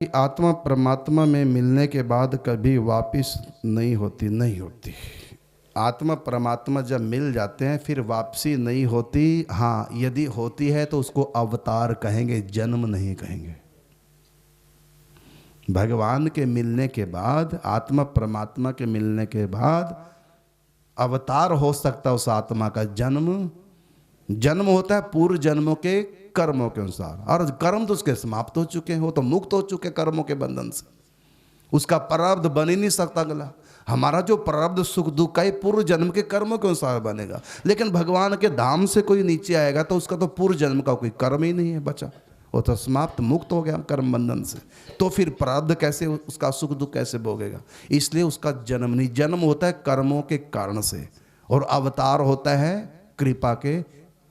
कि आत्मा परमात्मा में मिलने के बाद कभी वापस नहीं होती। आत्मा परमात्मा जब मिल जाते हैं फिर वापसी नहीं होती। हाँ, यदि होती है तो उसको अवतार कहेंगे, जन्म नहीं कहेंगे। भगवान के मिलने के बाद, आत्मा परमात्मा के मिलने के बाद अवतार हो सकता है उस आत्मा का। जन्म होता है पूर्व जन्मों के कर्मों के अनुसार, और कर्म तो उसके समाप्त हो चुके हैं, वो तो मुक्त हो चुके कर्मों के बंधन से। उसका प्रारब्ध बन ही नहीं सकता अगला। हमारा जो प्रारब्ध सुख दुख का ही पूर्व जन्म के कर्मों के अनुसार बनेगा। लेकिन भगवान के धाम से कोई नीचे आएगा तो उसका तो पूर्व जन्म का कोई कर्म ही नहीं है बचा, वो तो समाप्त मुक्त हो गया कर्म बंधन से। तो फिर प्रारब्ध कैसे, उसका सुख दुख कैसे भोगेगा? इसलिए उसका जन्म नहीं। जन्म होता है कर्मों के कारण से, और अवतार होता है कृपा के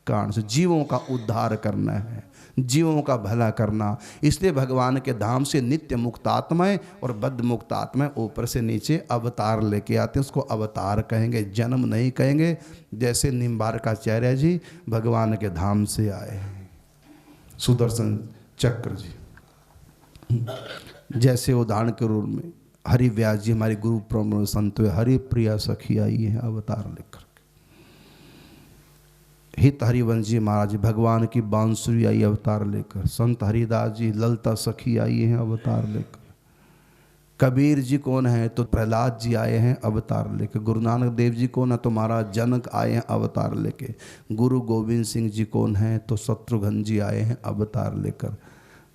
कारण से। जीवों का उद्धार करना है, जीवों का भला करना। इसलिए भगवान के धाम से नित्य मुक्त आत्माएं और बद्ध मुक्त आत्माएं ऊपर से नीचे अवतार लेके आते हैं, उसको अवतार कहेंगे, जन्म नहीं कहेंगे। जैसे निम्बारकाचार्य जी भगवान के धाम से आए हैं, सुदर्शन चक्र जी, जैसे उदाहरण के रूप में हरि व्यास जी हमारे गुरु प्रमोद संत हरि प्रिया सखी आई है अवतार लेकर। हित हरिवंश जी महाराज भगवान की बांसुरी आई अवतार लेकर। संत हरिदास जी ललता सखी आई हैं अवतार लेकर। कबीर जी कौन है तो प्रहलाद जी आए हैं अवतार लेकर। गुरु नानक देव जी कौन है तो महाराज जनक आए हैं अवतार लेकर। गुरु गोविंद सिंह जी कौन है तो शत्रुघ्न जी आए हैं अवतार लेकर।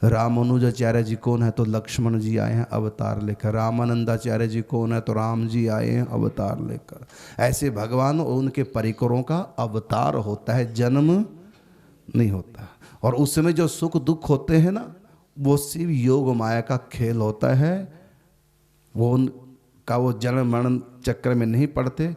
रामानुजाचार्य जी कौन है तो लक्ष्मण जी आए हैं अवतार लेकर। रामानंदाचार्य जी कौन है तो राम जी आए हैं अवतार लेकर। ऐसे भगवान और उनके परिकरों का अवतार होता है, जन्म नहीं होता। और उसमें जो सुख दुख होते हैं ना, वो सिर्फ योग माया का खेल होता है। वो उनका वो जन्म मरण चक्र में नहीं पड़ते।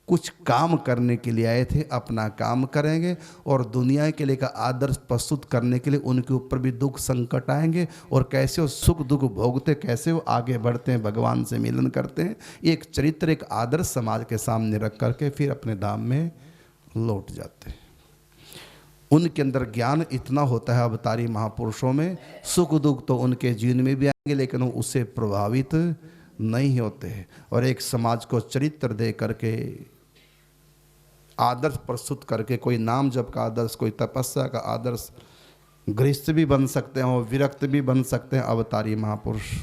कुछ काम करने के लिए आए थे, अपना काम करेंगे, और दुनिया के लिए का आदर्श प्रस्तुत करने के लिए उनके ऊपर भी दुख संकट आएंगे, और कैसे वो सुख दुख भोगते, कैसे वो आगे बढ़ते हैं, भगवान से मिलन करते हैं। एक चरित्र, एक आदर्श समाज के सामने रख करके फिर अपने धाम में लौट जाते हैं। उनके अंदर ज्ञान इतना होता है अवतारी महापुरुषों में, सुख दुख तो उनके जीवन में भी आएंगे लेकिन वो उससे प्रभावित नहीं होते। और एक समाज को चरित्र दे करके, आदर्श प्रस्तुत करके, कोई नाम जप का आदर्श, कोई तपस्या का आदर्श, गृहस्थ भी बन सकते हैं और विरक्त भी बन सकते हैं अवतारी महापुरुष।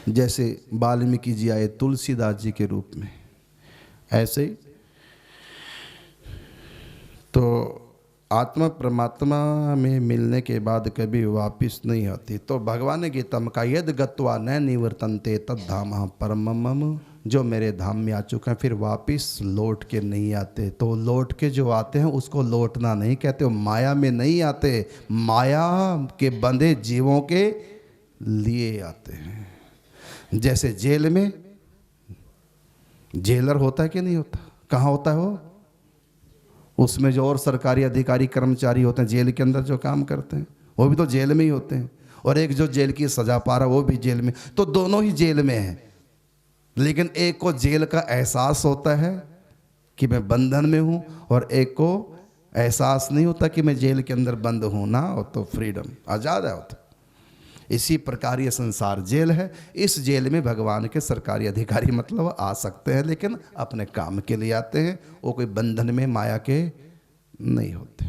जैसे वाल्मीकि जी आए तुलसीदास जी के रूप में, ऐसे तो आत्मा परमात्मा में मिलने के बाद कभी वापस नहीं आती। तो भगवान ने गीता में कहा यद गत्वा न निवर्तन्ते तद धाम परमम, जो मेरे धाम में आ चुके हैं फिर वापस लौट के नहीं आते। तो लौट के जो आते हैं उसको लौटना नहीं कहते, वो माया में नहीं आते, माया के बंधे जीवों के लिए आते हैं। जैसे जेल में जेलर होता है कि नहीं होता? कहाँ होता है वो? उसमें जो और सरकारी अधिकारी कर्मचारी होते हैं जेल के अंदर जो काम करते हैं, वो भी तो जेल में ही होते हैं। और एक जो जेल की सजा पा रहा है वो भी जेल में। तो दोनों ही जेल में हैं, लेकिन एक को जेल का एहसास होता है कि मैं बंधन में हूँ, और एक को एहसास नहीं होता कि मैं जेल के अंदर बंद हूँ ना, हो तो फ्रीडम, आज़ाद है होता। इसी प्रकार ये संसार जेल है। इस जेल में भगवान के सरकारी अधिकारी मतलब आ सकते हैं, लेकिन अपने काम के लिए आते हैं, वो कोई बंधन में माया के नहीं होते।